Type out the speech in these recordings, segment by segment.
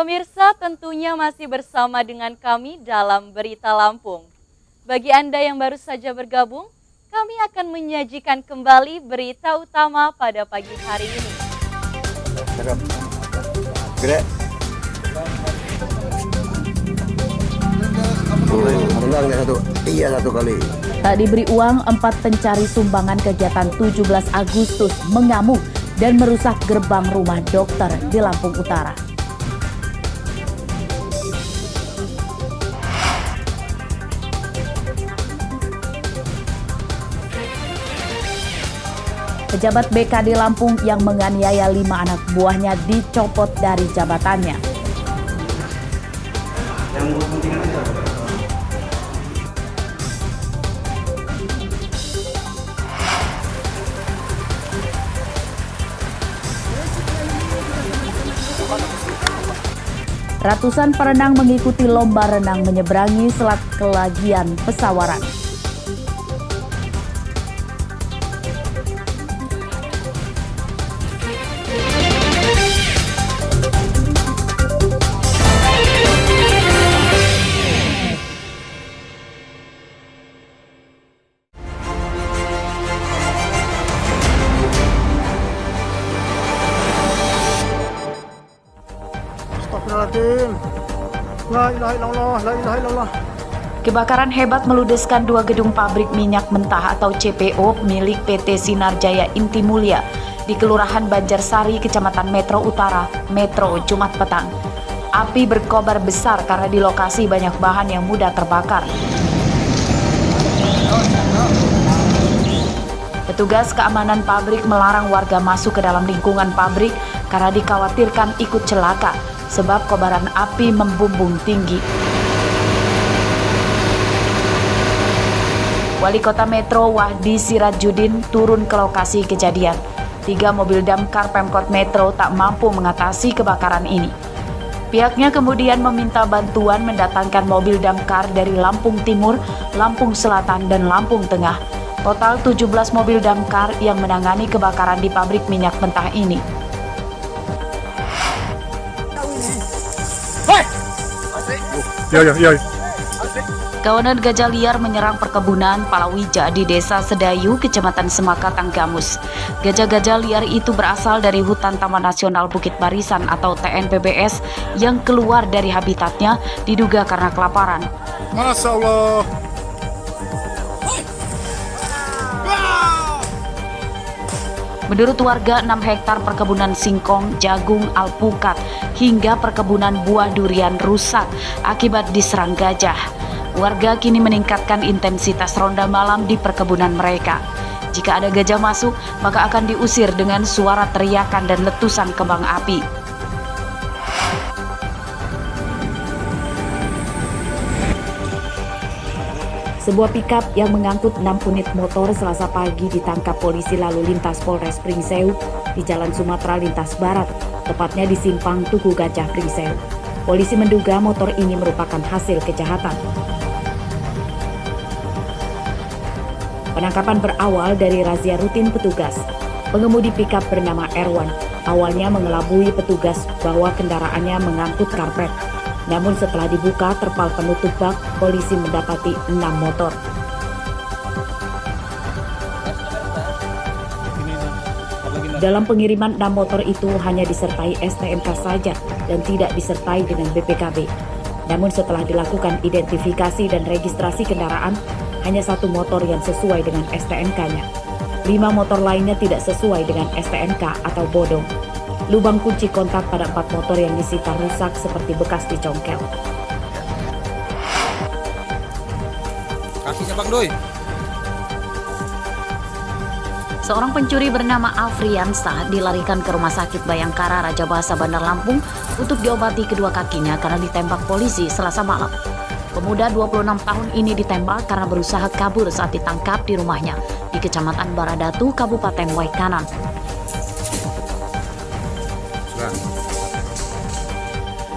Pemirsa, tentunya masih bersama dengan kami dalam Berita Lampung. Bagi Anda yang baru saja bergabung, kami akan menyajikan kembali berita utama pada pagi hari ini. Satu kali. Tak diberi uang, 4 pencari sumbangan kegiatan 17 Agustus mengamuk dan merusak gerbang rumah dokter di Lampung Utara. Pejabat BKD Lampung yang menganiaya 5 anak buahnya dicopot dari jabatannya. Ratusan perenang mengikuti lomba renang menyeberangi Selat Kelagian Pesawaran. Kebakaran hebat meludeskan 2 gedung pabrik minyak mentah atau CPO milik PT Sinar Jaya Inti Mulia di Kelurahan Banjarsari, Kecamatan Metro Utara, Metro, Jumat petang. Api berkobar besar karena di lokasi banyak bahan yang mudah terbakar. Petugas keamanan pabrik melarang warga masuk ke dalam lingkungan pabrik karena dikhawatirkan ikut celaka sebab kobaran api membumbung tinggi. Wali Kota Metro Wahdi Sirajudin turun ke lokasi kejadian. 3 mobil damkar Pemkot Metro tak mampu mengatasi kebakaran ini. Pihaknya kemudian meminta bantuan mendatangkan mobil damkar dari Lampung Timur, Lampung Selatan, dan Lampung Tengah. Total 17 mobil damkar yang menangani kebakaran di pabrik minyak mentah ini. Kawanan gajah liar menyerang perkebunan palawija di Desa Sedayu, Kecamatan Semaka, Tanggamus. Gajah-gajah liar itu berasal dari Hutan Taman Nasional Bukit Barisan atau TNBBS yang keluar dari habitatnya diduga karena kelaparan. Masya Allah. Menurut warga, 6 hektar perkebunan singkong, jagung, alpukat, hingga perkebunan buah durian rusak akibat diserang gajah. Warga kini meningkatkan intensitas ronda malam di perkebunan mereka. Jika ada gajah masuk, maka akan diusir dengan suara teriakan dan letusan kembang api. Sebuah pikap yang mengangkut 6 unit motor Selasa pagi ditangkap polisi lalu lintas Polres Pringsewu di Jalan Sumatera Lintas Barat, tepatnya di Simpang Tugu Gajah Pringsewu. Polisi menduga motor ini merupakan hasil kejahatan. Penangkapan berawal dari razia rutin petugas. Pengemudi pikap bernama Erwan awalnya mengelabui petugas bahwa kendaraannya mengangkut karpet. Namun setelah dibuka terpal penutup bak, polisi mendapati 6 motor. Dalam pengiriman 6 motor itu hanya disertai STNK saja dan tidak disertai dengan BPKB. Namun setelah dilakukan identifikasi dan registrasi kendaraan, hanya 1 motor yang sesuai dengan STNK-nya. 5 motor lainnya tidak sesuai dengan STNK atau bodong. Lubang kunci kontak pada 4 motor yang disita rusak seperti bekas dicongkel. Kakinya Bang Doi. Seorang pencuri bernama Afriansah dilarikan ke Rumah Sakit Bayangkara Raja Basa Bandar Lampung untuk diobati kedua kakinya karena ditembak polisi Selasa malam. Pemuda 26 tahun ini ditembak karena berusaha kabur saat ditangkap di rumahnya di Kecamatan Baradatu, Kabupaten Waikanan.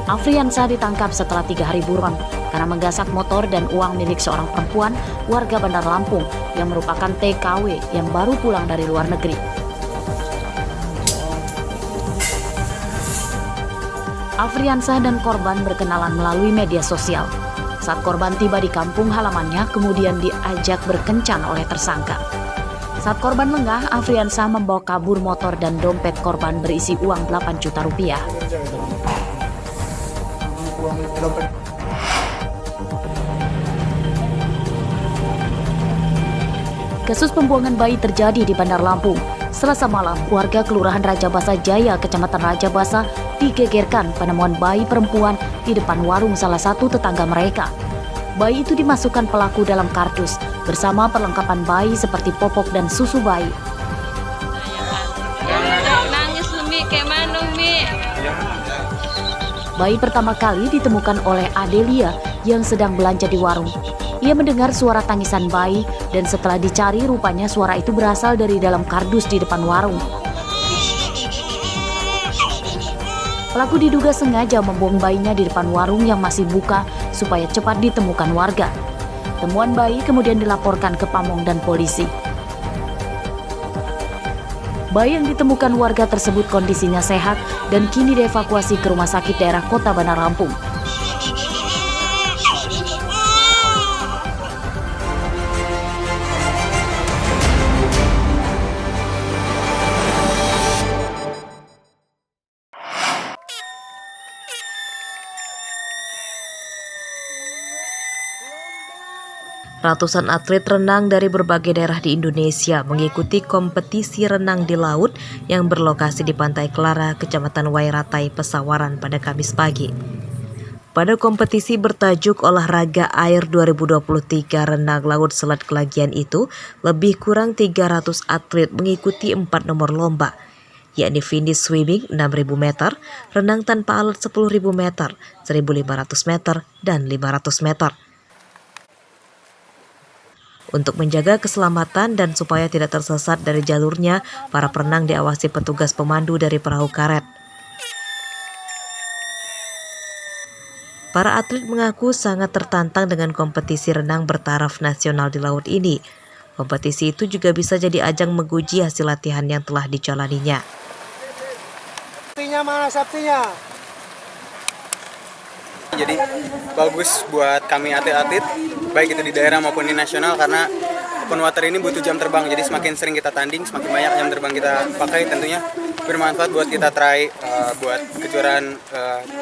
Afriansah ditangkap setelah 3 hari buron karena menggasak motor dan uang milik seorang perempuan warga Bandar Lampung yang merupakan TKW yang baru pulang dari luar negeri. Afriansah dan korban berkenalan melalui media sosial. Saat korban tiba di kampung halamannya, kemudian diajak berkencan oleh tersangka. Saat korban lengah, Afriansah membawa kabur motor dan dompet korban berisi uang 8 juta rupiah. Kasus pembuangan bayi terjadi di Bandar Lampung. Selasa malam, warga Kelurahan Rajabasa Jaya, Kecamatan Rajabasa, digegerkan penemuan bayi perempuan di depan warung salah satu tetangga mereka. Bayi itu dimasukkan pelaku dalam kardus bersama perlengkapan bayi seperti popok dan susu bayi. Nangis Umi, kayak mana Umi? Bayi pertama kali ditemukan oleh Adelia yang sedang belanja di warung. Ia mendengar suara tangisan bayi dan setelah dicari rupanya suara itu berasal dari dalam kardus di depan warung. Pelaku diduga sengaja membuang bayinya di depan warung yang masih buka supaya cepat ditemukan warga. Temuan bayi kemudian dilaporkan ke Pamong dan polisi. Bayi yang ditemukan warga tersebut kondisinya sehat dan kini dievakuasi ke rumah sakit daerah Kota Bandar Lampung. Ratusan atlet renang dari berbagai daerah di Indonesia mengikuti kompetisi renang di laut yang berlokasi di Pantai Clara, Kecamatan Wairatai, Pesawaran pada Kamis pagi. Pada kompetisi bertajuk Olahraga Air 2023 Renang Laut Selat Kelagian itu, lebih kurang 300 atlet mengikuti 4 nomor lomba, yakni finish swimming 6.000 meter, renang tanpa alat 10.000 meter, 1.500 meter, dan 500 meter. Untuk menjaga keselamatan dan supaya tidak tersesat dari jalurnya, para perenang diawasi petugas pemandu dari perahu karet. Para atlet mengaku sangat tertantang dengan kompetisi renang bertaraf nasional di laut ini. Kompetisi itu juga bisa jadi ajang menguji hasil latihan yang telah dijalaninya. Sabtinya mana sabtinya? Jadi bagus buat kami atlet-atlet, baik itu di daerah maupun di nasional, karena open water ini butuh jam terbang. Jadi semakin sering kita tanding, semakin banyak jam terbang kita pakai, tentunya bermanfaat buat kita try buat kejuaraan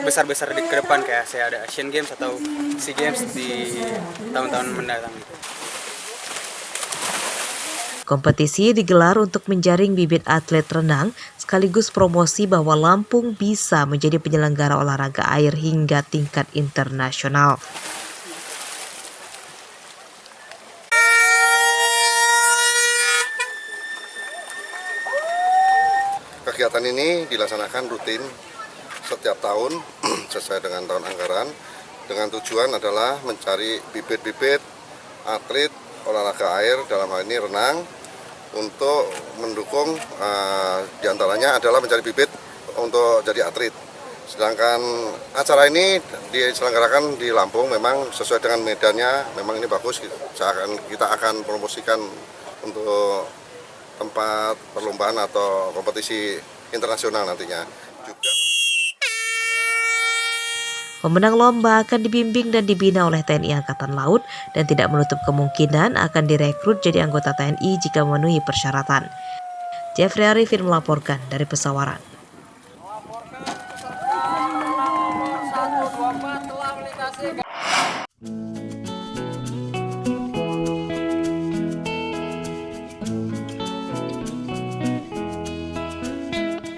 besar-besar ke depan, kayak saya ada Asian Games atau SEA Games di tahun-tahun mendatang. Kompetisi digelar untuk menjaring bibit atlet renang sekaligus promosi bahwa Lampung bisa menjadi penyelenggara olahraga air hingga tingkat internasional. Kegiatan ini dilaksanakan rutin setiap tahun sesuai dengan tahun anggaran, dengan tujuan adalah mencari bibit-bibit atlet olahraga air, dalam hal ini renang, untuk mendukung diantaranya adalah mencari bibit untuk jadi atlet. Sedangkan acara ini diselenggarakan di Lampung, memang sesuai dengan medannya, memang ini bagus. Kita akan promosikan untuk tempat perlombaan atau kompetisi internasional nantinya. Juga Pemenang lomba akan dibimbing dan dibina oleh TNI Angkatan Laut dan tidak menutup kemungkinan akan direkrut jadi anggota TNI jika memenuhi persyaratan. Jeffrey Arifin melaporkan dari Pesawaran.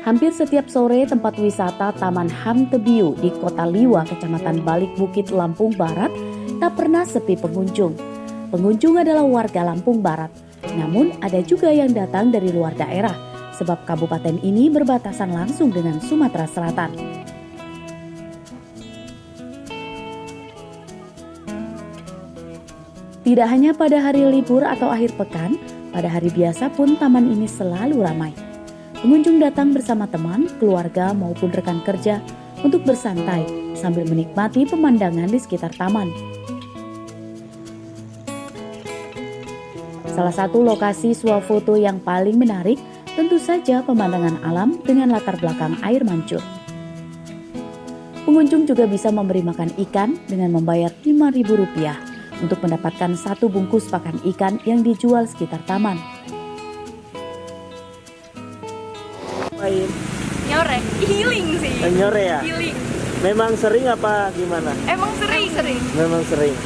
Hampir setiap sore tempat wisata Taman Ham Tebiu di Kota Liwa, Kecamatan Balik Bukit, Lampung Barat tak pernah sepi pengunjung. Pengunjung adalah warga Lampung Barat, namun ada juga yang datang dari luar daerah sebab kabupaten ini berbatasan langsung dengan Sumatera Selatan. Tidak hanya pada hari libur atau akhir pekan, pada hari biasa pun taman ini selalu ramai. Pengunjung datang bersama teman, keluarga maupun rekan kerja untuk bersantai sambil menikmati pemandangan di sekitar taman. Salah satu lokasi swafoto yang paling menarik tentu saja pemandangan alam dengan latar belakang air mancur. Pengunjung juga bisa memberi makan ikan dengan membayar Rp5.000 untuk mendapatkan 1 bungkus pakan ikan yang dijual sekitar taman. Main Nyorek, healing sih. nyore ya? Healing. Memang sering apa gimana? Emang sering. Memang sering.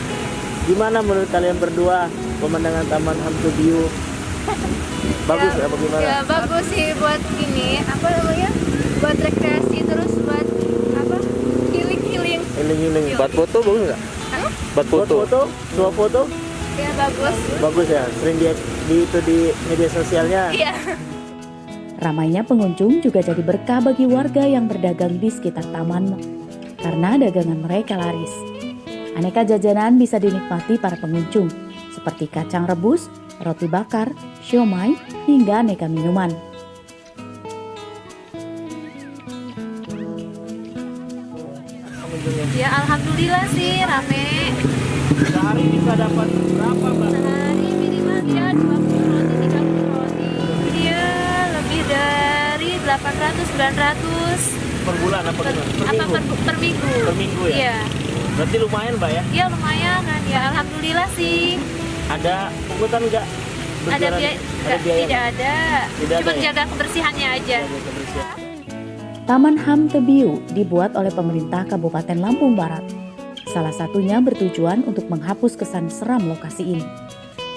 Gimana menurut kalian berdua pemandangan Taman Hamtu Biu? Bagus ya, apa gimana? Ya bagus sih buat ini, apa namanya? Buat rekreasi terus buat apa? Healing. Healing. Buat foto bagus nggak? Buat foto? Suap foto? Ya bagus. Bagus ya. Sering di media sosialnya. Iya. Ramainya pengunjung juga jadi berkah bagi warga yang berdagang di sekitar taman karena dagangan mereka laris. Aneka jajanan bisa dinikmati para pengunjung seperti kacang rebus, roti bakar, siomay, hingga aneka minuman. Ya alhamdulillah sih rame. Sehari bisa dapat berapa, Mbak? Sehari minimal dia 20 roti, 30 roti. Dia lebih dari 800-900 Per bulan apa gimana? Per minggu? per minggu. Per minggu ya? Iya. Berarti lumayan, Mbak ya? Iya lumayan kan ya alhamdulillah sih. Ada pungutan nggak? Ada Berjualan? biaya? Ada biaya? Tidak ada. Tidak Cuma ada ya? jaga kebersihannya aja. Jaga kebersihan. Taman Hamtu Biu dibuat oleh pemerintah Kabupaten Lampung Barat. Salah satunya bertujuan untuk menghapus kesan seram lokasi ini.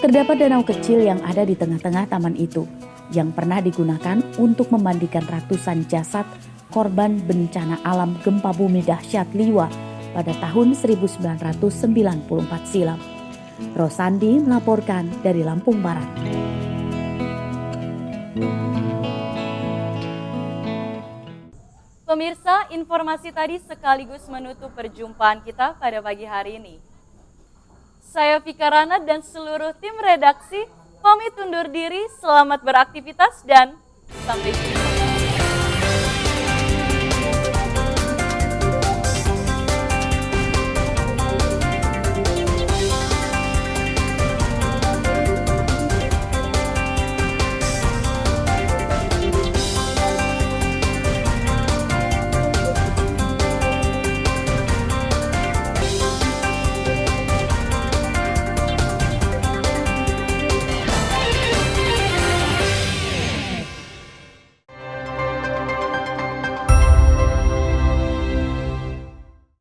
Terdapat danau kecil yang ada di tengah-tengah taman itu, yang pernah digunakan untuk memandikan ratusan jasad korban bencana alam gempa bumi dahsyat Liwa pada tahun 1994 silam. Rosandi melaporkan dari Lampung Barat. Pemirsa, informasi tadi sekaligus menutup perjumpaan kita pada pagi hari ini. Saya Vika Rana dan seluruh tim redaksi pamit undur diri, selamat beraktivitas dan sampai jumpa.